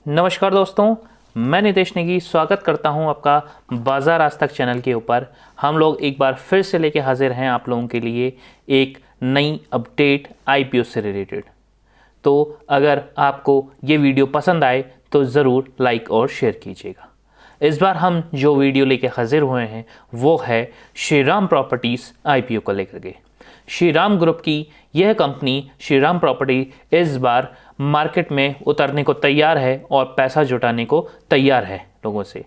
नमस्कार दोस्तों, मैं नितेश नेगी स्वागत करता हूं आपका बाज़ार आज तक चैनल के ऊपर। हम लोग एक बार फिर से लेके हाजिर हैं आप लोगों के लिए एक नई अपडेट आईपीओ से रिलेटेड। तो अगर आपको ये वीडियो पसंद आए तो ज़रूर लाइक और शेयर कीजिएगा। इस बार हम जो वीडियो लेके हाजिर हुए हैं वो है श्रीराम प्रॉपर्टीज़ आईपीओ को लेकर के। श्रीराम ग्रुप की यह कंपनी श्रीराम प्रॉपर्टी इस बार मार्केट में उतरने को तैयार है और पैसा जुटाने को तैयार है लोगों से।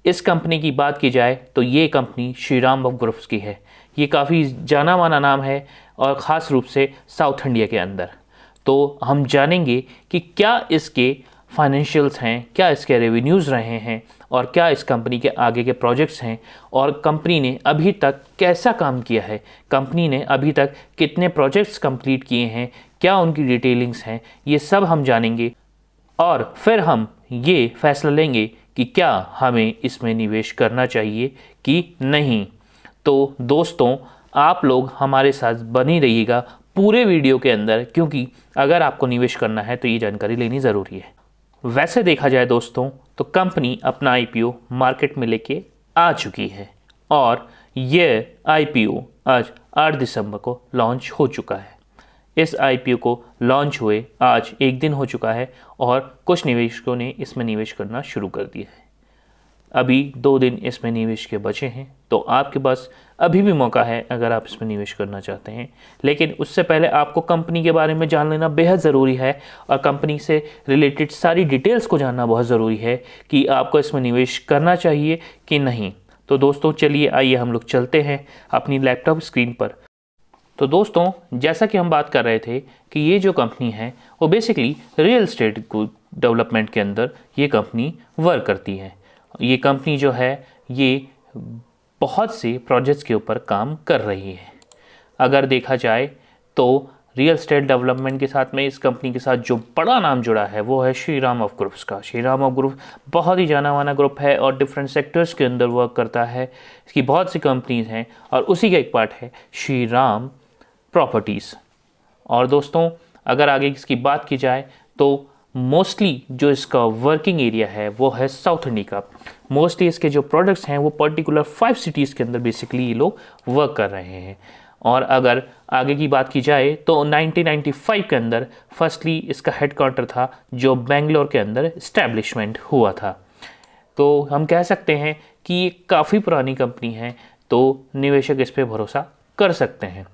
इस कंपनी की बात की जाए तो ये कंपनी श्रीराम ग्रुप्स की है। ये काफ़ी जाना माना नाम है और ख़ास रूप से साउथ इंडिया के अंदर। तो हम जानेंगे कि क्या इसके फाइनेंशियल्स हैं, क्या इसके रेवेन्यूज़ रहे हैं और क्या इस कंपनी के आगे के प्रोजेक्ट्स हैं और कंपनी ने अभी तक कैसा काम किया है, कंपनी ने अभी तक कितने प्रोजेक्ट्स कंप्लीट किए हैं, क्या उनकी डिटेलिंग्स हैं, ये सब हम जानेंगे और फिर हम ये फैसला लेंगे कि क्या हमें इसमें निवेश करना चाहिए कि नहीं। तो दोस्तों, आप लोग हमारे साथ बनी रहिएगा पूरे वीडियो के अंदर, क्योंकि अगर आपको निवेश करना है तो ये जानकारी लेनी ज़रूरी है। वैसे देखा जाए दोस्तों तो कंपनी अपना आईपीओ मार्केट में लेके आ चुकी है और ये आईपीओ आज 8 दिसंबर को लॉन्च हो चुका है। इस आईपीओ को लॉन्च हुए आज एक दिन हो चुका है और कुछ निवेशकों ने इसमें निवेश करना शुरू कर दिया है। अभी 2 दिन इसमें निवेश के बचे हैं, तो आपके पास अभी भी मौका है अगर आप इसमें निवेश करना चाहते हैं। लेकिन उससे पहले आपको कंपनी के बारे में जान लेना बेहद ज़रूरी है और कंपनी से रिलेटेड सारी डिटेल्स को जानना बहुत ज़रूरी है कि आपको इसमें निवेश करना चाहिए कि नहीं। तो दोस्तों चलिए आइए हम लोग चलते हैं अपनी लैपटॉप स्क्रीन पर। तो दोस्तों, जैसा कि हम बात कर रहे थे कि ये जो कंपनी है वो बेसिकली रियल एस्टेट डेवलपमेंट के अंदर ये कंपनी वर्क करती है। ये कंपनी जो है ये बहुत से प्रोजेक्ट्स के ऊपर काम कर रही है। अगर देखा जाए तो रियल एस्टेट डेवलपमेंट के साथ में इस कंपनी के साथ जो बड़ा नाम जुड़ा है वो है श्रीराम ऑफ ग्रुप्स का। श्रीराम ऑफ ग्रुप बहुत ही जाना माना ग्रुप है और डिफरेंट सेक्टर्स के अंदर वर्क करता है। इसकी बहुत सी कंपनीज हैं और उसी का एक पार्ट है श्रीराम प्रॉपर्टीज़। और दोस्तों, अगर आगे इसकी बात की जाए तो मोस्टली जो इसका वर्किंग एरिया है वो है साउथ इंडिया का। मोस्टली इसके जो प्रोडक्ट्स हैं वो पर्टिकुलर 5 सिटीज़ के अंदर बेसिकली ये लोग वर्क कर रहे हैं। और अगर आगे की बात की जाए तो 1995 के अंदर फर्स्टली इसका हेडक्वार्टर था जो बेंगलोर के अंदर इस्टेब्लिशमेंट हुआ था। तो हम कह सकते हैं कि ये काफ़ी पुरानी कंपनी है, तो निवेशक इस पर भरोसा कर सकते हैं।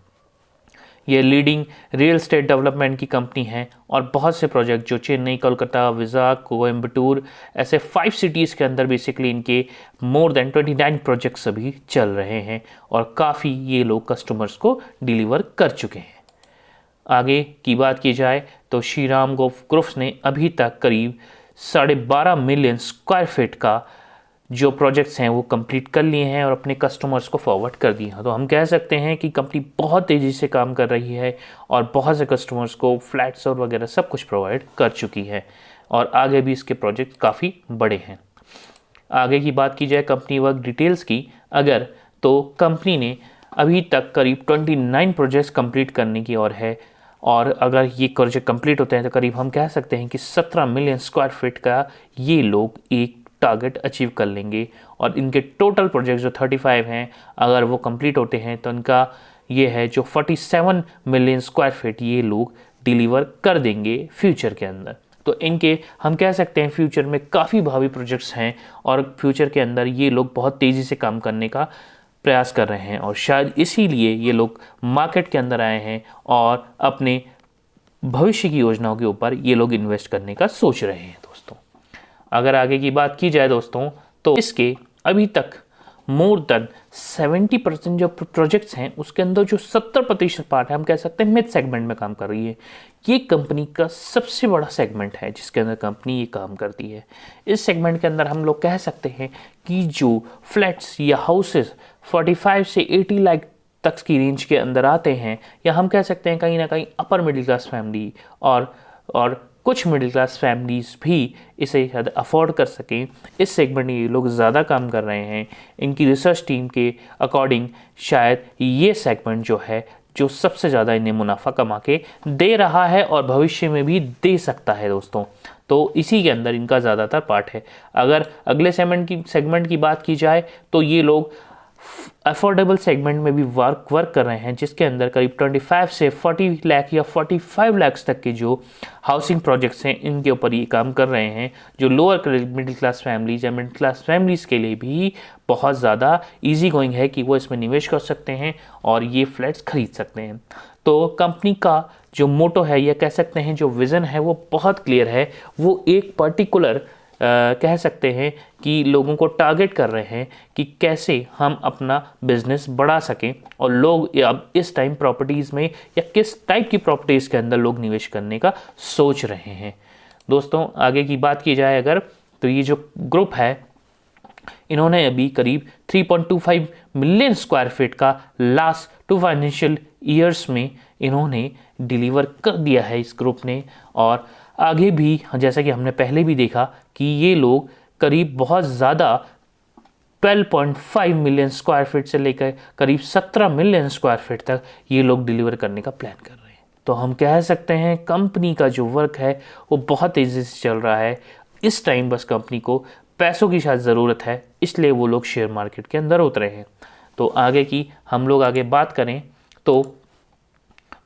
ये लीडिंग रियल एस्टेट डेवलपमेंट की कंपनी है और बहुत से प्रोजेक्ट जो चेन्नई, कोलकाता, विजाग, कोयम्बटूर ऐसे 5 सिटीज़ के अंदर बेसिकली इनके मोर देन 29 प्रोजेक्ट्स अभी चल रहे हैं और काफ़ी ये लोग कस्टमर्स को डिलीवर कर चुके हैं। आगे की बात की जाए तो श्रीराम ग्रुप्स ने अभी तक करीब 12.5 मिलियन स्क्वायर फीट का जो प्रोजेक्ट्स हैं वो कंप्लीट कर लिए हैं और अपने कस्टमर्स को फॉरवर्ड कर दिए हैं। तो हम कह सकते हैं कि कंपनी बहुत तेज़ी से काम कर रही है और बहुत से कस्टमर्स को फ्लैट्स और वगैरह सब कुछ प्रोवाइड कर चुकी है और आगे भी इसके प्रोजेक्ट काफ़ी बड़े हैं। आगे की बात की जाए कंपनी वर्क डिटेल्स की अगर, तो कंपनी ने अभी तक करीब 29 प्रोजेक्ट्स कंप्लीट करने की ओर है और अगर ये प्रोजेक्ट कंप्लीट होते हैं तो करीब हम कह सकते हैं कि 17 मिलियन स्क्वायर फीट का ये लोग एक टारगेट अचीव कर लेंगे। और इनके टोटल प्रोजेक्ट जो 35 हैं अगर वो कंप्लीट होते हैं तो इनका ये है जो 47 मिलियन स्क्वायर फीट ये लोग डिलीवर कर देंगे फ्यूचर के अंदर। तो इनके हम कह सकते हैं फ्यूचर में काफ़ी भावी प्रोजेक्ट्स हैं और फ्यूचर के अंदर ये लोग बहुत तेज़ी से काम करने का प्रयास कर रहे हैं और शायद इसीलिए ये लोग मार्केट के अंदर आए हैं और अपने भविष्य की योजनाओं के ऊपर ये लोग इन्वेस्ट करने का सोच रहे हैं। दोस्तों, अगर आगे की बात की जाए दोस्तों तो इसके अभी तक मोर देन 70% जो प्रोजेक्ट्स हैं उसके अंदर जो 70% पार्ट है हम कह सकते हैं मिड सेगमेंट में काम कर रही है। ये कंपनी का सबसे बड़ा सेगमेंट है जिसके अंदर कंपनी ये काम करती है। इस सेगमेंट के अंदर हम लोग कह सकते हैं कि जो फ्लैट्स या हाउसेस 45 से 80 लाख तक की रेंज के अंदर आते हैं या हम कह सकते हैं कहीं ना कहीं अपर मिडिल क्लास फैमिली और कुछ मिडिल क्लास फैमिलीज़ भी इसे शायद अफोर्ड कर सकें, इस सेगमेंट में ये लोग ज़्यादा काम कर रहे हैं। इनकी रिसर्च टीम के अकॉर्डिंग शायद ये सेगमेंट जो है जो सबसे ज़्यादा इन्हें मुनाफा कमा के दे रहा है और भविष्य में भी दे सकता है दोस्तों। तो इसी के अंदर इनका ज़्यादातर पार्ट है। अगर अगले सेगमेंट की बात की जाए तो ये लोग अफोर्डेबल सेगमेंट में भी वर्क कर रहे हैं, जिसके अंदर करीब 25 से 40 लाख या 45 लाख तक के जो हाउसिंग प्रोजेक्ट्स हैं इनके ऊपर ये काम कर रहे हैं, जो लोअर मिडिल क्लास फैमिलीज या मिडिल क्लास फैमिलीज़ के लिए भी बहुत ज़्यादा इजी गोइंग है कि वो इसमें निवेश कर सकते हैं और ये फ्लैट्स खरीद सकते हैं। तो कंपनी का जो मोटो है या कह सकते हैं जो विज़न है वो बहुत क्लियर है। वो एक पर्टिकुलर कह सकते हैं कि लोगों को टारगेट कर रहे हैं कि कैसे हम अपना बिजनेस बढ़ा सकें और लोग अब इस टाइम प्रॉपर्टीज़ में या किस टाइप की प्रॉपर्टीज़ के अंदर लोग निवेश करने का सोच रहे हैं। दोस्तों आगे की बात की जाए अगर, तो ये जो ग्रुप है इन्होंने अभी करीब 3.25 मिलियन स्क्वायर फीट का लास्ट 2 फाइनेंशियल ईयर्स में इन्होंने डिलीवर कर दिया है इस ग्रुप ने। और आगे भी जैसा कि हमने पहले भी देखा कि ये लोग करीब बहुत ज़्यादा 12.5 मिलियन स्क्वायर फीट से लेकर करीब 17 मिलियन स्क्वायर फीट तक ये लोग डिलीवर करने का प्लान कर रहे हैं। तो हम कह सकते हैं कंपनी का जो वर्क है वो बहुत तेज़ी से चल रहा है। इस टाइम बस कंपनी को पैसों की शायद ज़रूरत है, इसलिए वो लोग शेयर मार्केट के अंदर उतरे हैं। तो आगे की हम लोग आगे बात करें तो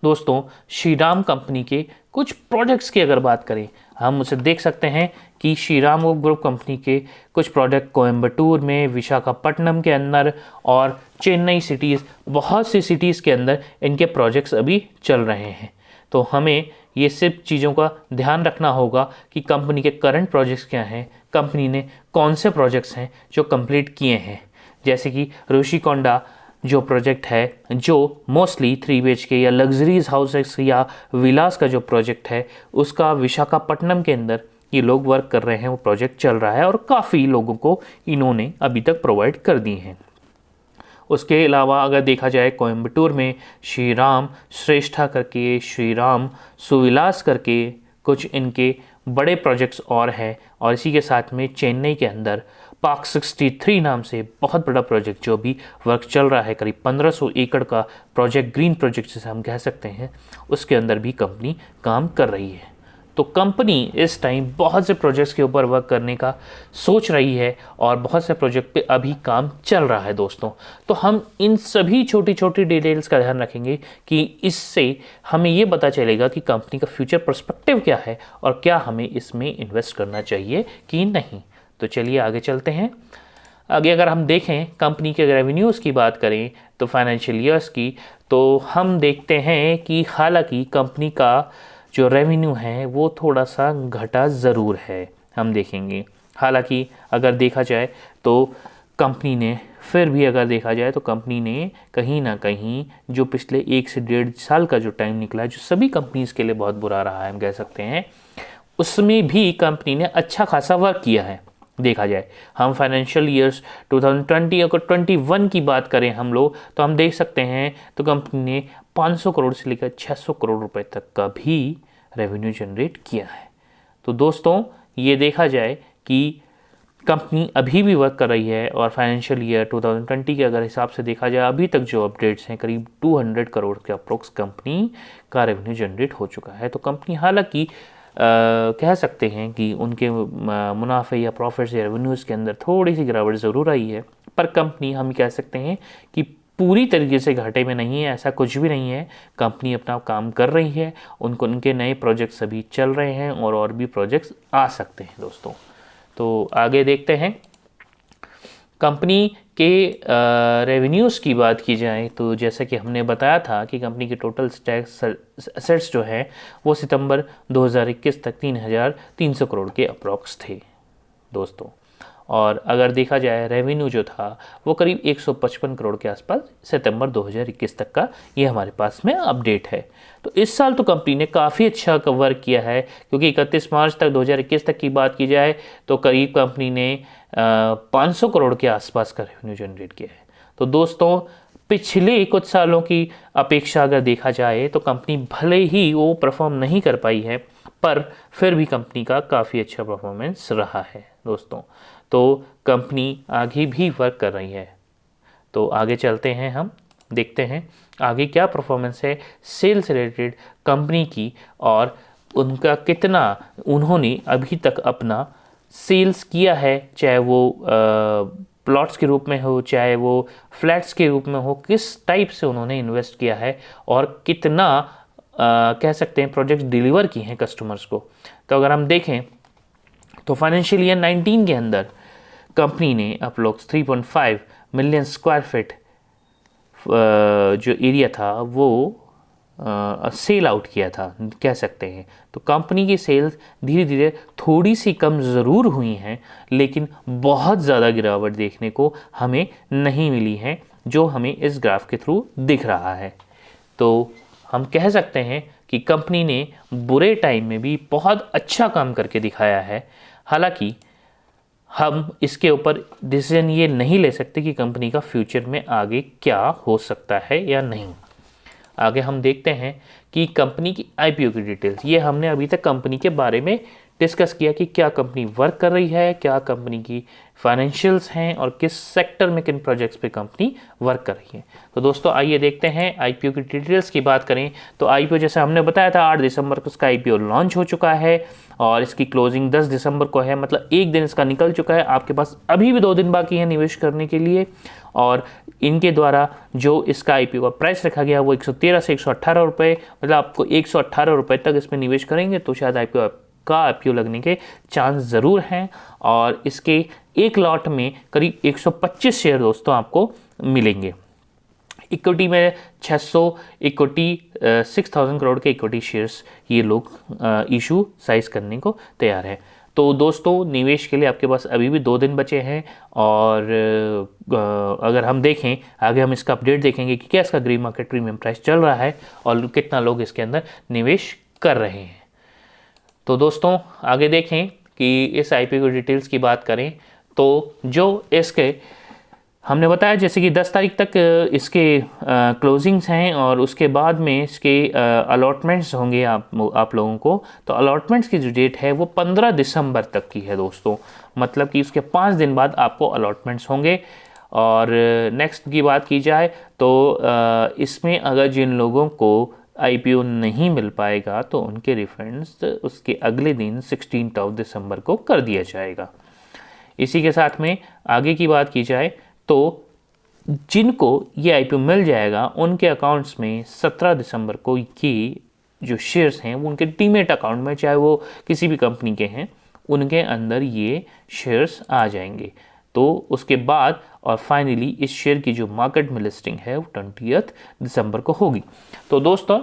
दोस्तों श्रीराम कंपनी के कुछ प्रोजेक्ट्स की अगर बात करें, हम उसे देख सकते हैं कि श्रीराम ग्रुप कंपनी के कुछ प्रोजेक्ट कोयम्बटूर में, विशाखापट्टनम के अंदर और चेन्नई सिटीज़, बहुत सी सिटीज़ के अंदर इनके प्रोजेक्ट्स अभी चल रहे हैं। तो हमें ये सिर्फ चीज़ों का ध्यान रखना होगा कि कंपनी के करंट प्रोजेक्ट्स क्या हैं, कंपनी ने कौन से प्रोजेक्ट्स हैं जो कंप्लीट किए हैं। जैसे कि ऋषिकोंडा जो प्रोजेक्ट है, जो मोस्टली 3 BHK या लग्जरीज हाउसेस या विलास का जो प्रोजेक्ट है, उसका विशाखापट्टनम के अंदर ये लोग वर्क कर रहे हैं, वो प्रोजेक्ट चल रहा है और काफ़ी लोगों को इन्होंने अभी तक प्रोवाइड कर दिए हैं। उसके अलावा अगर देखा जाए कोयम्बटूर में श्रीराम श्रेष्ठा करके, श्रीराम सुविलास करके कुछ इनके बड़े प्रोजेक्ट्स और हैं। और इसी के साथ में चेन्नई के अंदर पार्क 63 नाम से बहुत बड़ा प्रोजेक्ट जो भी वर्क चल रहा है, करीब 1500 एकड़ का प्रोजेक्ट, ग्रीन प्रोजेक्ट जिसे हम कह सकते हैं, उसके अंदर भी कंपनी काम कर रही है। तो कंपनी इस टाइम बहुत से प्रोजेक्ट्स के ऊपर वर्क करने का सोच रही है और बहुत से प्रोजेक्ट पे अभी काम चल रहा है दोस्तों। तो हम इन सभी छोटी छोटी डिटेल्स का ध्यान रखेंगे कि इससे हमें ये पता चलेगा कि कंपनी का फ्यूचर पर्सपेक्टिव क्या है और क्या हमें इसमें इन्वेस्ट करना चाहिए कि नहीं। तो चलिए आगे चलते हैं। आगे अगर हम देखें कंपनी के रेवेन्यूज़ की बात करें तो फाइनेंशियल ईयर्स की, तो हम देखते हैं कि हालांकि कंपनी का जो रेवेन्यू है वो थोड़ा सा घटा ज़रूर है, हम देखेंगे। हालांकि अगर देखा जाए तो कंपनी ने फिर भी अगर देखा जाए तो कंपनी ने कहीं ना कहीं जो पिछले 1 से 1.5 साल का जो टाइम निकला है, जो सभी कंपनीज़ के लिए बहुत बुरा रहा है हम कह सकते हैं, उसमें भी कंपनी ने अच्छा खासा वर्क किया है। देखा जाए हम फाइनेंशियल ईयर्स 2020 अगर 21 की बात करें हम लोग, तो हम देख सकते हैं तो कंपनी ने 500 करोड़ से लेकर 600 करोड़ रुपए तक का भी रेवेन्यू जनरेट किया है। तो दोस्तों ये देखा जाए कि कंपनी अभी भी वर्क कर रही है और फाइनेंशियल ईयर 2020 के अगर हिसाब से देखा जाए अभी तक जो अपडेट्स हैं, करीब 200 करोड़ के अप्रोक्स कंपनी का रेवेन्यू जनरेट हो चुका है। तो कंपनी हालांकि कह सकते हैं कि उनके मुनाफे या प्रॉफिट्स या रेवेन्यूज़ के अंदर थोड़ी सी गिरावट ज़रूर आई है, पर कंपनी हम कह सकते हैं कि पूरी तरीके से घाटे में नहीं है, ऐसा कुछ भी नहीं है। कंपनी अपना काम कर रही है, उनके नए प्रोजेक्ट्स अभी चल रहे हैं और भी प्रोजेक्ट्स आ सकते हैं दोस्तों। तो आगे देखते हैं कंपनी के रेवेन्यूज़ की बात की जाए तो जैसा कि हमने बताया था कि कंपनी के टोटल एसेट्स जो है वो सितंबर 2021 तक 3,300 करोड़ के अप्रॉक्स थे दोस्तों। और अगर देखा जाए रेवेन्यू जो था वो करीब 155 करोड़ के आसपास सितंबर 2021 तक का ये हमारे पास में अपडेट है। तो इस साल तो कंपनी ने काफ़ी अच्छा वर्क किया है, क्योंकि 31 मार्च तक 2021 तक की बात की जाए तो करीब कंपनी ने 500 करोड़ के आसपास का रेवेन्यू जनरेट किया है। तो दोस्तों पिछले कुछ सालों की अपेक्षा अगर देखा जाए तो कंपनी भले ही वो परफॉर्म नहीं कर पाई है, पर फिर भी कंपनी का काफ़ी अच्छा परफॉर्मेंस रहा है दोस्तों। तो कंपनी आगे भी वर्क कर रही है। तो आगे चलते हैं, हम देखते हैं आगे क्या परफॉर्मेंस है सेल्स रिलेटेड कंपनी की और उनका कितना उन्होंने अभी तक अपना सेल्स किया है, चाहे वो प्लॉट्स के रूप में हो, चाहे वो फ्लैट्स के रूप में हो, किस टाइप से उन्होंने इन्वेस्ट किया है और कितना कह सकते हैं प्रोजेक्ट डिलीवर किए हैं कस्टमर्स को। तो अगर हम देखें तो फाइनेंशियल ईयर 19 के अंदर कंपनी ने अप्रोक्स 3.5 मिलियन स्क्वायर फीट जो एरिया था वो सेल आउट किया था कह सकते हैं। तो कंपनी की सेल्स धीरे धीरे थोड़ी सी कम ज़रूर हुई हैं, लेकिन बहुत ज़्यादा गिरावट देखने को हमें नहीं मिली है, जो हमें इस ग्राफ के थ्रू दिख रहा है। तो हम कह सकते हैं कि कंपनी ने बुरे टाइम में भी बहुत अच्छा काम करके दिखाया है। हालांकि हम इसके ऊपर डिसीजन ये नहीं ले सकते कि कंपनी का फ्यूचर में आगे क्या हो सकता है या नहीं। आगे हम देखते हैं कि कंपनी की आईपीओ की डिटेल्स। ये हमने अभी तक कंपनी के बारे में डिस्कस किया कि क्या कंपनी वर्क कर रही है, क्या कंपनी की फाइनेंशियल्स हैं और किस सेक्टर में किन प्रोजेक्ट्स पे कंपनी वर्क कर रही है। तो दोस्तों आइए देखते हैं आईपीओ की डिटेल्स की बात करें तो आईपीओ जैसे हमने बताया था 8 दिसंबर को इसका आईपीओ लॉन्च हो चुका है और इसकी क्लोजिंग 10 दिसंबर को है, मतलब एक दिन इसका निकल चुका है। आपके पास अभी भी 2 दिन बाकी है निवेश करने के लिए और इनके द्वारा जो इसका आईपीओ का प्राइस रखा गया वो 113 से 118 रुपये, मतलब आपको 118 रुपये तक इसमें निवेश करेंगे तो शायद आईपीओ लगने के चांस ज़रूर हैं। और इसके एक लॉट में करीब 125 शेयर दोस्तों आपको मिलेंगे। इक्विटी में 6,000 करोड़ के इक्विटी शेयर्स ये लोग इशू साइज करने को तैयार हैं। तो दोस्तों निवेश के लिए आपके पास अभी भी 2 दिन बचे हैं और अगर हम देखें आगे हम इसका अपडेट देखेंगे कि क्या इसका ग्रे मार्केट प्रीमियम प्राइस चल रहा है और कितना लोग इसके अंदर निवेश कर रहे हैं। तो दोस्तों आगे देखें कि इस आईपीओ की डिटेल्स की बात करें तो जो इसके हमने बताया जैसे कि 10 तारीख तक इसके क्लोजिंग्स हैं और उसके बाद में इसके अलॉटमेंट्स होंगे आप लोगों को। तो अलॉटमेंट्स की जो डेट है वो 15 दिसंबर तक की है दोस्तों, मतलब कि उसके 5 दिन बाद आपको अलॉटमेंट्स होंगे। और नेक्स्ट की बात की जाए तो इसमें अगर जिन लोगों को आईपीओ नहीं मिल पाएगा तो उनके रिफंड्स उसके अगले दिन 16 दिसंबर को कर दिया जाएगा। इसी के साथ में आगे की बात की जाए तो जिनको ये आईपीओ मिल जाएगा उनके अकाउंट्स में 17 दिसंबर को ये जो शेयर्स हैं वो उनके डीमेट अकाउंट में, चाहे वो किसी भी कंपनी के हैं, उनके अंदर ये शेयर्स आ जाएंगे। तो उसके बाद और फाइनली इस शेयर की जो मार्केट में लिस्टिंग है वो 20 दिसंबर को होगी। तो दोस्तों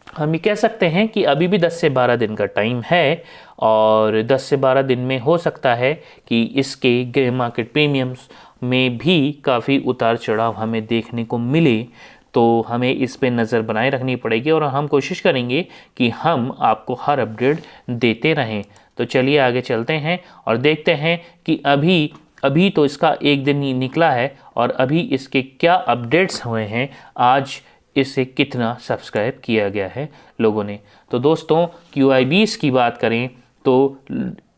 हम ये कह सकते हैं कि अभी भी 10 से 12 दिन का टाइम है और 10 से 12 दिन में हो सकता है कि इसके ग्रे मार्केट प्रीमियम्स में भी काफ़ी उतार चढ़ाव हमें देखने को मिले। तो हमें इस पे नज़र बनाए रखनी पड़ेगी और हम कोशिश करेंगे कि हम आपको हर अपडेट देते रहें। तो चलिए आगे चलते हैं और देखते हैं कि अभी तो इसका एक दिन ही निकला है और अभी इसके क्या अपडेट्स हुए हैं, आज इसे कितना सब्सक्राइब किया गया है लोगों ने। तो दोस्तों QIBs की बात करें तो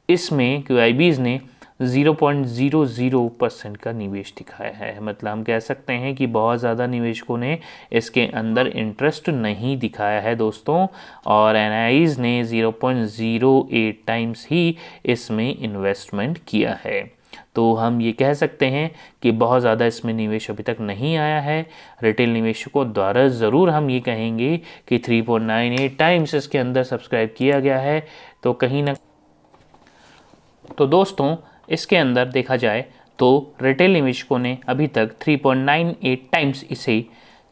इसमें QIBs ने 0.00% का निवेश दिखाया है, मतलब हम कह सकते हैं कि बहुत ज़्यादा निवेशकों ने इसके अंदर इंटरेस्ट नहीं दिखाया है दोस्तों। और NIs ने 0.08 टाइम्स ही इसमें इन्वेस्टमेंट किया है। तो हम ये कह सकते हैं कि बहुत ज़्यादा इसमें निवेश अभी तक नहीं आया है। रिटेल निवेशकों द्वारा ज़रूर हम ये कहेंगे कि 3.98 टाइम्स इसके अंदर सब्सक्राइब किया गया है। तो कहीं ना तो दोस्तों इसके अंदर देखा जाए तो रिटेल निवेशकों ने अभी तक 3.98 टाइम्स इसे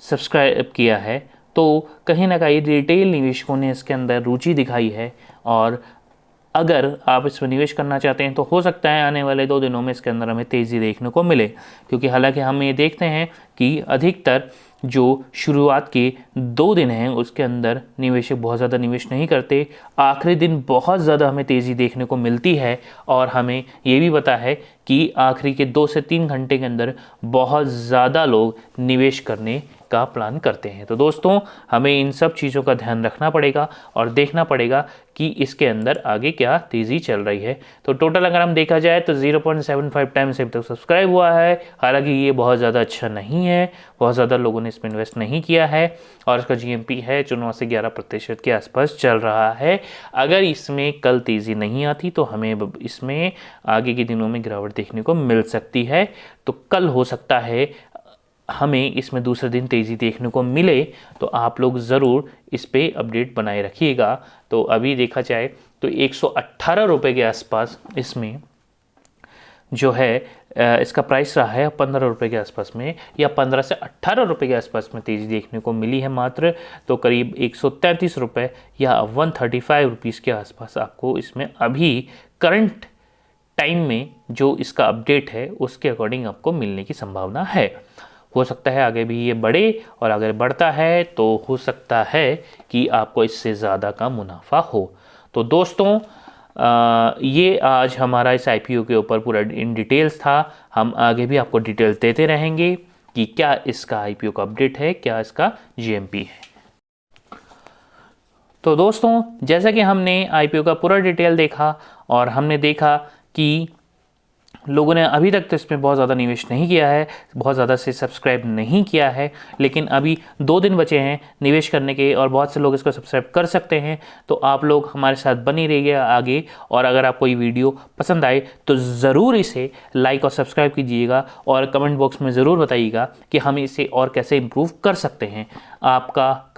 सब्सक्राइब किया है। तो कहीं ना कहीं रिटेल निवेशकों ने इसके अंदर रुचि दिखाई है और अगर आप इसमें निवेश करना चाहते हैं तो हो सकता है आने वाले 2 दिनों में इसके अंदर हमें तेज़ी देखने को मिले, क्योंकि हालांकि हम ये देखते हैं कि अधिकतर जो शुरुआत के 2 दिन हैं उसके अंदर निवेशक बहुत ज़्यादा निवेश नहीं करते। आखिरी दिन बहुत ज़्यादा हमें तेज़ी देखने को मिलती है और हमें ये भी पता है कि आखिरी के 2 से 3 घंटे के अंदर बहुत ज़्यादा लोग निवेश करने का प्लान करते हैं। तो दोस्तों हमें इन सब चीज़ों का ध्यान रखना पड़ेगा और देखना पड़ेगा कि इसके अंदर आगे क्या तेज़ी चल रही है। तो टोटल अगर हम देखा जाए तो 0.75 टाइम्स अभी तक सब्सक्राइब हुआ है। हालांकि ये बहुत ज़्यादा अच्छा नहीं है, बहुत ज़्यादा लोगों ने इसमें इन्वेस्ट नहीं किया है और इसका GMP है जो 9 से 11% के आसपास चल रहा है। अगर इसमें कल तेज़ी नहीं आती तो हमें इसमें आगे के दिनों में गिरावट देखने को मिल सकती है। तो कल हो सकता है हमें इसमें दूसरे दिन तेज़ी देखने को मिले, तो आप लोग ज़रूर इस पे अपडेट बनाए रखिएगा। तो अभी देखा जाए तो 118 रुपये के आसपास इसमें जो है इसका प्राइस रहा है 15 रुपये के आसपास में, या 15 से 18 रुपये के आसपास में तेज़ी देखने को मिली है मात्र। तो करीब 133 रुपये या 135 रुपीज़ के आसपास आपको इसमें अभी करंट टाइम में जो इसका अपडेट है उसके अकॉर्डिंग आपको मिलने की संभावना है। हो सकता है आगे भी ये बढ़े, और अगर बढ़ता है तो हो सकता है कि आपको इससे ज़्यादा का मुनाफा हो। तो दोस्तों ये आज हमारा इस IPO के ऊपर पूरा इन डिटेल्स था। हम आगे भी आपको डिटेल्स देते रहेंगे कि क्या इसका IPO का अपडेट है, क्या इसका GMP है। तो दोस्तों जैसा कि हमने IPO का पूरा डिटेल देखा और हमने देखा कि लोगों ने अभी तक तो इसमें बहुत ज़्यादा निवेश नहीं किया है, बहुत ज़्यादा से सब्सक्राइब नहीं किया है, लेकिन अभी 2 दिन बचे हैं निवेश करने के और बहुत से लोग इसको सब्सक्राइब कर सकते हैं। तो आप लोग हमारे साथ बने रहिए आगे, और अगर आपको ये वीडियो पसंद आए तो ज़रूर इसे लाइक और सब्सक्राइब कीजिएगा और कमेंट बॉक्स में ज़रूर बताइएगा कि हम इसे और कैसे इम्प्रूव कर सकते हैं। आपका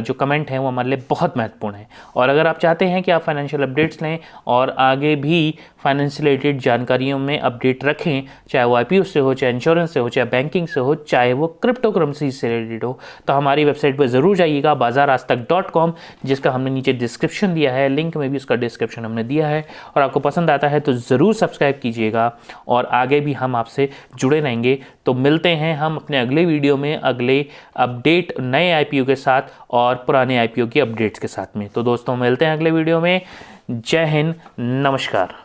जो कमेंट है वो हमारे लिए बहुत महत्वपूर्ण है। और अगर आप चाहते हैं कि आप फाइनेंशियल अपडेट्स लें और आगे भी फाइनेंस रिलेटेड जानकारियों में अपडेट रखें, चाहे वो IPO से हो, चाहे इंश्योरेंस से हो, चाहे बैंकिंग से हो, चाहे वो क्रिप्टो करेंसी से रिलेटेड हो, तो हमारी वेबसाइट पर ज़रूर जाइएगा bazaarajtak.com, जिसका हमने नीचे डिस्क्रिप्शन दिया है, लिंक में भी उसका डिस्क्रिप्शन हमने दिया है। और आपको पसंद आता है तो ज़रूर सब्सक्राइब कीजिएगा और आगे भी हम आपसे जुड़े रहेंगे। तो मिलते हैं हम अपने अगले वीडियो में अगले अपडेट नए IPO के साथ और पुराने IPO की अपडेट्स के साथ में। तो दोस्तों मिलते हैं अगले वीडियो में। जय हिंद, नमस्कार।